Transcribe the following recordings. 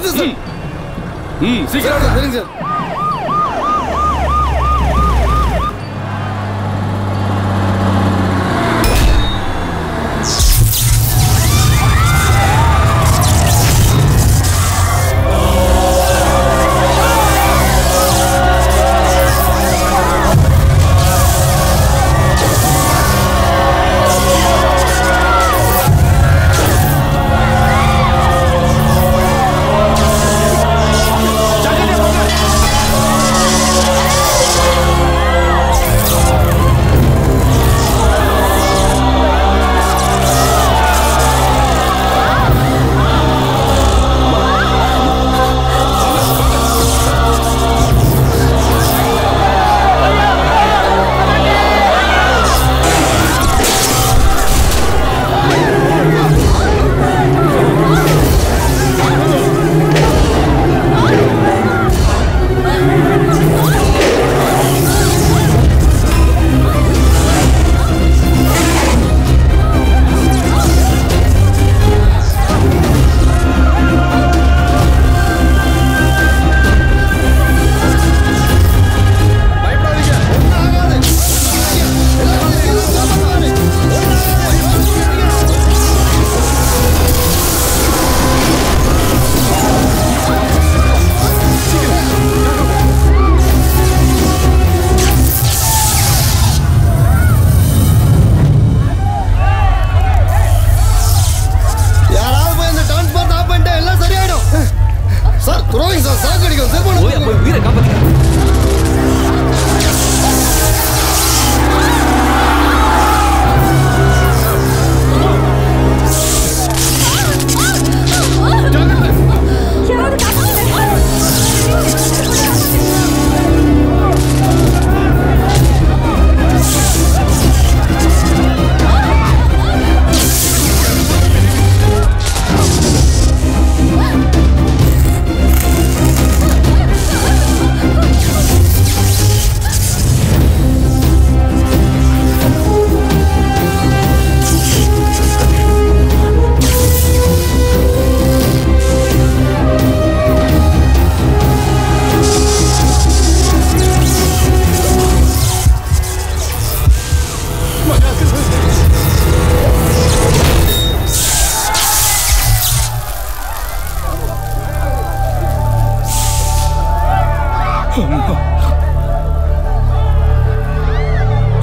எடுத்து சார். சீக்கிரம் சரிங்க சார்.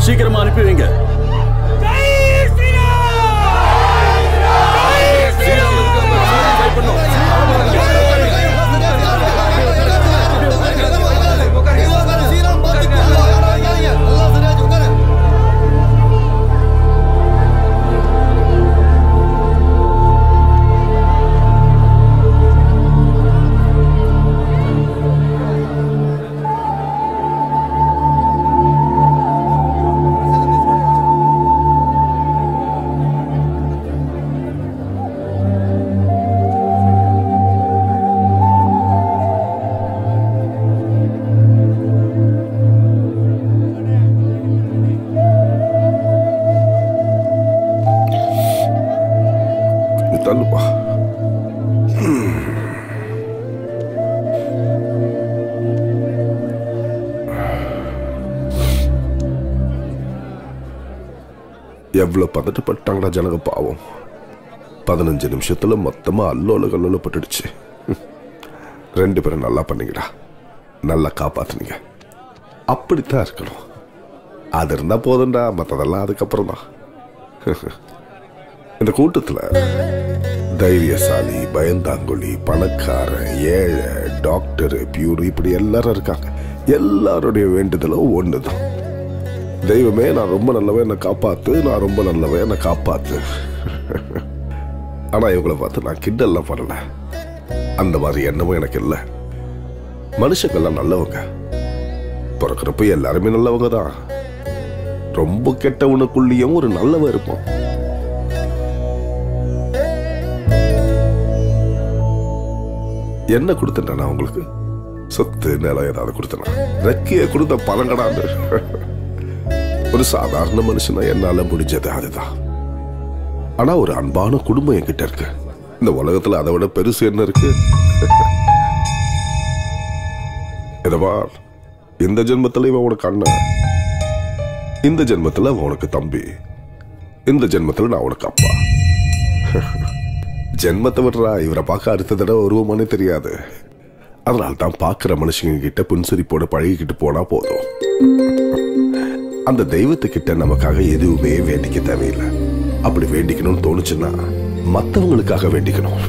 சீக்கிரமா அனுப்பி வைங்க. தள்ளுப்பா. எவ்வளவு பதட்டப்பட்டாங்கடா ஜனங்க பாவம். 15 நிமிஷத்துல மொத்தமா அல்லோல கல்லோல பட்டுடுச்சு. 2 பேரும் நல்லா பண்ணீங்கடா, நல்லா காப்பாத்துனீங்க. அப்படித்தான் இருக்கணும். அது இருந்தா போதும்டா, மற்றதெல்லாம் அதுக்கப்புறம் தான். இந்த கூட்டத்துல தைரியசாலி, பயந்தாங்குழி, பணக்காரன், ஏழை, டாக்டர், பியூர், இப்படி எல்லாரும் இருக்காங்க. எல்லாருடைய வேண்டுதலும் ஒண்ணுதான், தெய்வமே நான் ரொம்ப நல்லவன் என்னை காப்பாத்து, நான் ரொம்ப நல்லவன் என்னை காப்பாத்து. ஆனா இவங்களை பார்த்து நான் கிண்டெல்லாம் பண்ணல, அந்த மாதிரி எண்ணமும் எனக்கு இல்லை. மனுஷங்கள்லாம் நல்லவங்க, பிறக்கிறப்ப எல்லாருமே நல்லவங்க தான். ரொம்ப கெட்டவனுக்குள்ளேயும் ஒரு நல்லவன் இருப்போம். என்ன கொடுத்தேன் நான் உங்களுக்கு? சொத்து, நிலம் ஏதாவது கொடுத்தேனா? ரெக்கைய கொடுத்த பழங்கடான்னு. ஒரு சாதாரண மனுஷனா என்னால முடிஞ்சது அதுதான். ஆனா ஒரு அன்பான குடும்பம் என்கிட்ட இருக்கு. இந்த உலகத்துல அதை விட பெருசு என்ன இருக்கு? இதுவார், இந்த ஜென்மத்தில் இவன் உனக்கு அண்ணன், இந்த ஜென்மத்தில் அவன் உனக்கு தம்பி, இந்த ஜென்மத்தில் நான் உனக்கு அப்பா. ஜென்மத்தை விடுறா, இவரை பார்க்க அடுத்த தடவை உருவமானே தெரியாது. அதனால தான் பார்க்குற மனுஷங்க கிட்ட புன்சிரிப்போட பழகிக்கிட்டு போனா போதும். அந்த தெய்வத்துக்கிட்ட நமக்காக எதுவுமே வேண்டிக்க தேவையில்லை. அப்படி வேண்டிக்கணும்னு தோணுச்சுன்னா மற்றவங்களுக்காக வேண்டிக்கணும்.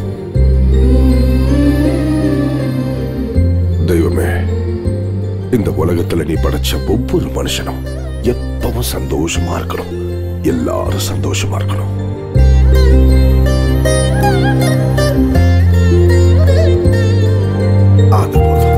தெய்வமே, இந்த உலகத்துல நீ படைச்ச ஒவ்வொரு மனுஷனும் எப்பவும் சந்தோஷமா இருக்கணும், எல்லாரும் சந்தோஷமா இருக்கணும். அது போதும்.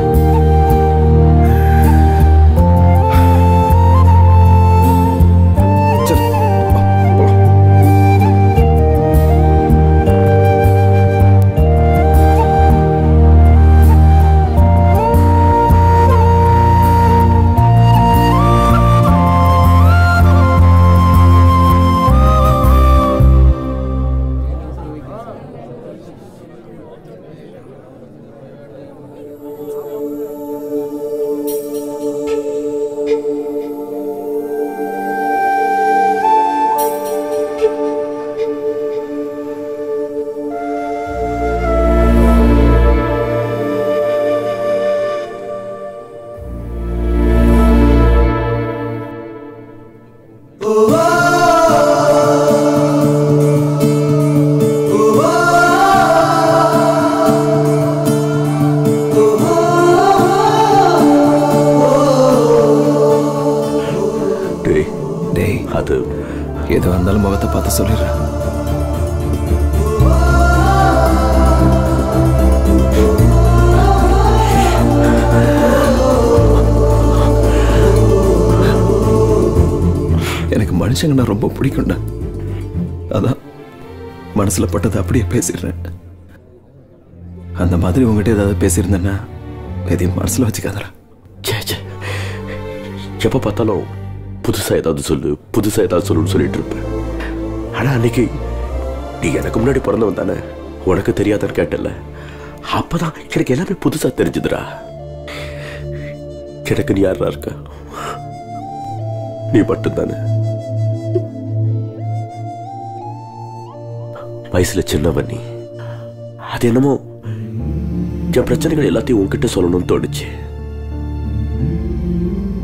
எது வந்தாலும் முகத்தை பார்த்து சொல்லிடுறேன். எனக்கு மனுஷங்கன்னா ரொம்ப பிடிக்கும்டா. அதான் மனசுல பட்டதை அப்படியே பேசிடுறேன். அந்த மாதிரி உங்ககிட்ட ஏதாவது பேசியிருந்தேன்னா எதையும் மனசுல வச்சுக்காதடா. எப்ப பார்த்தாலும் புதுசா ஏதாவது சொல்லு, புதுசா ஏதாவது சொல்லுன்னு சொல்லிட்டு இருப்பேன். ஆனா அன்னைக்கு நீ எனக்கு முன்னாடி பிறந்தவன் தானே, உனக்கு தெரியாதான்னு கேட்டல. அப்பதான் எனக்கு எல்லாமே புதுசா தெரிஞ்சுதுடா. எனக்கு நீ யாரா இருக்க? நீ மட்டும்தானே. வயசுல சின்னவன் நீ. அது என்னமோ என் பிரச்சனைகள் எல்லாத்தையும் உன்கிட்ட சொல்லணும்னு தோணுச்சு.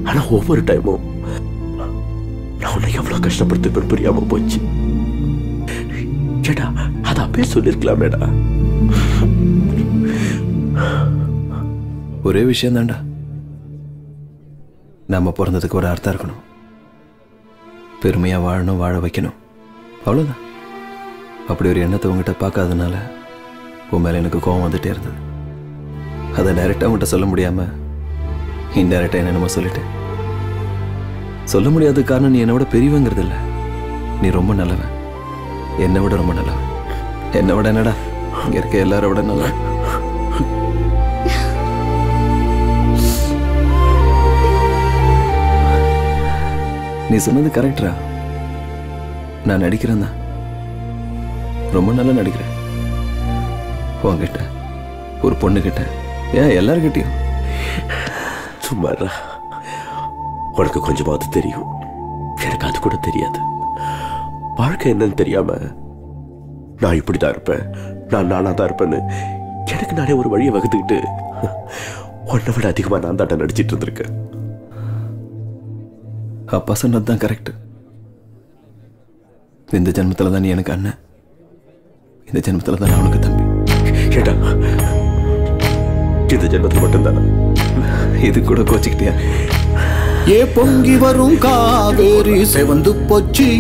ஆனா ஒவ்வொரு டைமும் நான் உன்னை எவ்வளவு கஷ்டப்படுத்த புரியாம போச்சு. கேட்டா அது அப்பயே சொல்லிருக்கலாமேடா. ஒரே விஷயம் தான்டா, நம்ம பிறந்ததுக்கு ஒரு அர்த்தம் இருக்கணும். பெருமையா வாழணும், வாழ வைக்கணும், அவ்வளவுதான். அப்படி ஒரு எண்ணத்தை உங்ககிட்ட பார்க்காதனால உன் மேல எனக்கு கோபம் வந்துட்டே இருந்தது. அதை டைரக்டா உங்ககிட்ட சொல்ல முடியாம இன்டைரக்டா என்னென்னமோ சொல்லிட்டேன். சொல்ல முடியாத காரணம் நீ என்னை விட பெரியவங்கிறது இல்லை. நீ ரொம்ப நல்லவன், என்னை விட ரொம்ப நல்லவன். என்னை விட என்னடா, இங்க இருக்க எல்லாரை விட நல்லவன். நீ சொன்னது கரெக்டா. நான் நடிக்கிறேன் தான், ரொம்ப நல்லா நடிக்கிறேன். உன்கிட்ட, ஒரு பொண்ணுகிட்ட, ஏன் எல்லார்கிட்டையும். சும்மா உனக்கு கொஞ்சமாவது தெரியும், எனக்கு அது கூட தெரியாது. வாழ்க்கை என்னன்னு தெரியாம நான் இப்படிதான் இருப்பேன், நான் நானா தான் இருப்பேன்னு எனக்கு நானே ஒரு வழியை வகுத்துக்கிட்டு உன்னை விட அதிகமா நான் தான் நடிச்சிட்டு இருந்திருக்கேன். அப்பா சொன்னதுதான் கரெக்ட். இந்த ஜென்மத்துல தான் நீ எனக்கு அண்ணன், இந்த ஜென்மத்துல தான் அவனுக்கு தம்பி. ஏடா, இந்த ஜென்மத்துல மட்டும்தானே? இது கூட கோச்சிக்கிட்டியா? ஏ பொங்கி வரும் காவேரி செவந்து போச்சு,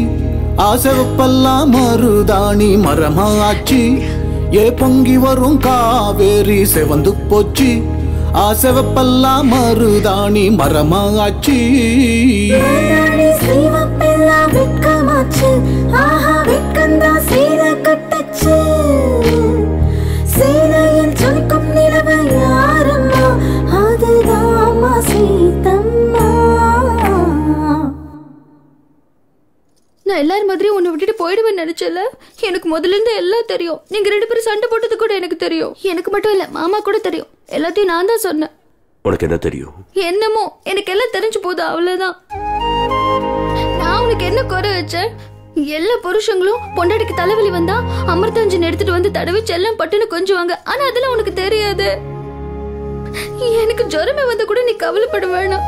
ஆசவப்பெல்லாம் மருதாணி மரமாச்சு. ஏ பொங்கி வரும் காவேரி செவந்து போச்சு, ஆசவப்பெல்லாம் மருதாணி மரமாச்சு. நான் எல்லாரும் மாதிரி உன்னை விட்டுட்டு போயிடுவேன் நினைச்சல. எனக்கு முதல்ல இருந்து எல்லாம் தெரியும். நீங்க 2 பேரும் சண்டை போட்டது கூட எனக்கு தெரியும். எனக்கு மட்டும் இல்ல, மாமா கூட தெரியும். எல்லாத்தையும் நான் தான் சொன்னேன். உனக்கு என்ன தெரியும்? என்னமோ எனக்கு எல்லாம் தெரிஞ்சு போகுது, அவ்வளவுதான். நான் உனக்கு என்ன குறை வச்சேன்? எல்லா புருஷங்களும் பொண்டாட்டிக்கு தலைவலி வந்தா அமிர்தாஞ்சன் எடுத்துட்டு வந்து தடவி செல்லம் பட்டுன்னு கொஞ்சுவாங்க. ஆனா அதெல்லாம் உனக்கு தெரியாது. எனக்கு ஜுரமே வந்தா கூட நீ கவலைப்பட வேணாம்.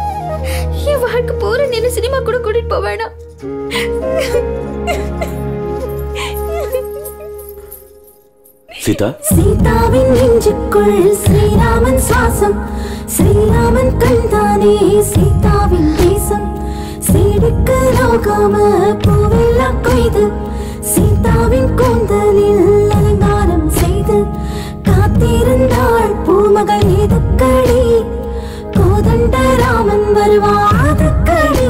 என் வாழ்க்கை போற நீ சினிமா கூட கூட்டிட்டு போக வேணாம். சீதா, சீதாவின் நெஞ்சுக்குள் ஸ்ரீராமன் சுவாசம், ஸ்ரீராமன் கண்தானே சீதாவின் தேசம். சீடுக்கு நோகாம பூவெல்லாம் கொய்து, சீதாவின் கூந்தலில் அலங்காரம் செய்து காத்திருந்தாள் பூமகள் எதுக்கடி, கோதண்ட ராமன் வருவாதுக்கடி.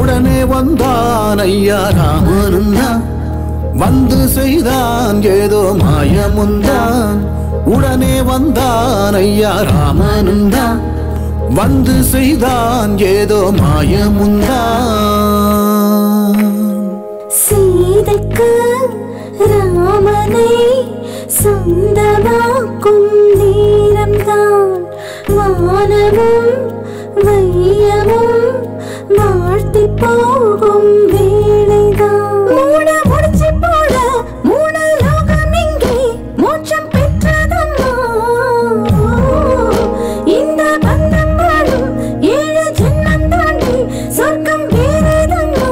உடனே வந்தான் ஐயா ராமனுந்தான், வந்து செய்தான் ஏதோ மாயமுந்தான். உடனே வந்தான் ஐயா ராமனுந்தான், வந்து செய்தான் ஏதோ மாயமுந்தான். சீதைக்கு ராமனை சொந்தமாக்கும் நேரம்தான், வானமும் வையமும் வாழ்த்தி போகும் வேளைதான். மூட முடிச்சு போட மூணு லோகம் இங்கே மோட்சம் பெற்றதம்மா. இந்த பந்தம் வாழும் 7 ஜென்மம் தாண்டி சொர்க்கம் வேறதம்மா.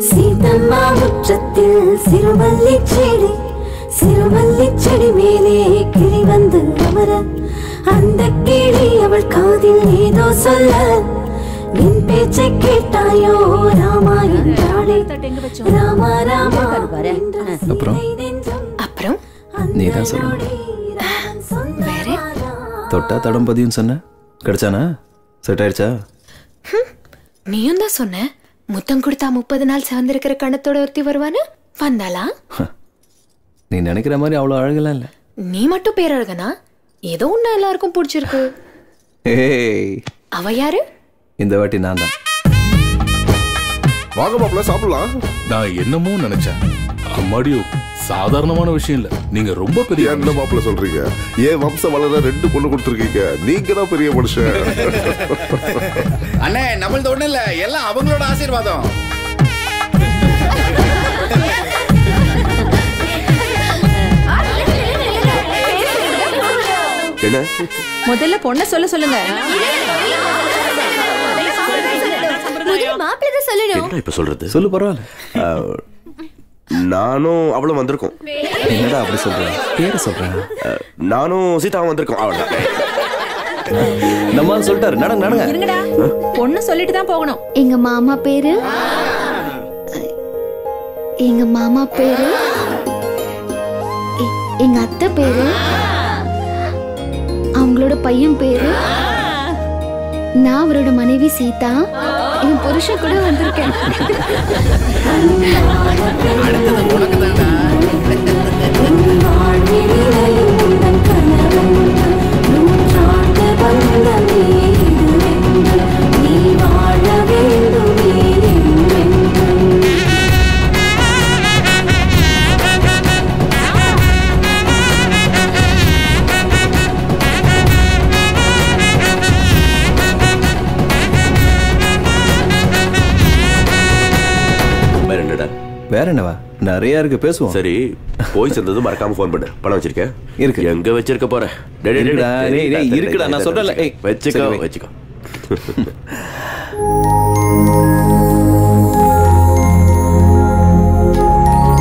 சீதம்மா முற்றத்தில் சிறுமல்லி செடி, சிறுமல்லி செடி மேலே கிளி வந்து அமர, அந்த கிளி அவள் காதில் ஏதோ சொல்ல, என் பேச்சை கேட்டாயோ ராமா என்றாளே. ராமா ராமா அப்புறம் நீ தான் சொல்லணும். தொட்டா தடம்பதியும் சொன்ன, கிடைச்சானா? செட் ஆயிடுச்சா? நீயும் தான் சொன்ன முத்தம் கொடுத்தா 30 நாள் சேர்ந்திருக்கிற கணத்தோட ஒருத்தி வருவான்னு. வந்தாளா? நீ நினைக்கிற மாதிரி அவ்வளோ அழகெல்லாம் இல்லை. நீ மட்டும் பேரழகனா? ஏதோ ஒண்ணு எல்லாருக்கும் பிடிச்சிருக்கு. ஏய், அவ யாரு? இந்த வாட்டி நான் தான். வாங்க மாப்பிள்ள சாப்பிடலாம். நான் என்னமோ நினைச்சேன். அம்மாடியோ, சாதாரணமான விஷயம் இல்ல. நீங்க ரொம்ப பெரிய என்ன மாப்பிள்ள சொல்றீங்க? ஏன் வம்சம் வளர 2 பொண்ணு கொடுத்துருக்கீங்க. நீங்க தான் பெரிய மனுஷன். அண்ணே, நம்மளது ஒண்ணு இல்ல, எல்லாம் அவங்களோட ஆசீர்வாதம். என்ன? முதல்ல பொண்ண சொல்லுங்க. மாப்பிள்ளை சொல்லணும். என்ன இப்ப சொல்றது? சொல்லு, பரவாயில்ல. நானும் அவளும் வந்திருக்கோம். என்னடா அப்படி சொல்றேன்? பேரை சொல்றேன். நானும் சீதாவும் வந்திருக்கோம். அவ்வளவுதான். நம்ம சொல்லிட்டாரு. நடங்க நடங்க. இருங்கடா, பொண்ணு சொல்லிட்டு தான் போகணும். எங்க மாமா பேரு, எங்க மாமா பேரு, எங்க அத்தை பேரு, அவங்களோட பையன் பேரு, நான் அவரோட மனைவி சீதா, என் புருஷன் கூட வந்திருக்கேன். அடுத்தது உனக்கு தானா? வேற என்னவா? நிறைய இருக்கு, பேசுவோம். சரி, போய் சேர்ந்தது மறக்காம போன் பண்ணு. பணம் வச்சிருக்கேன். இருக்கு. எங்க வச்சிருக்க போற? இருக்குடா, நான் சொல்றேன்ல. வச்சுக்கோ வச்சுக்கோ.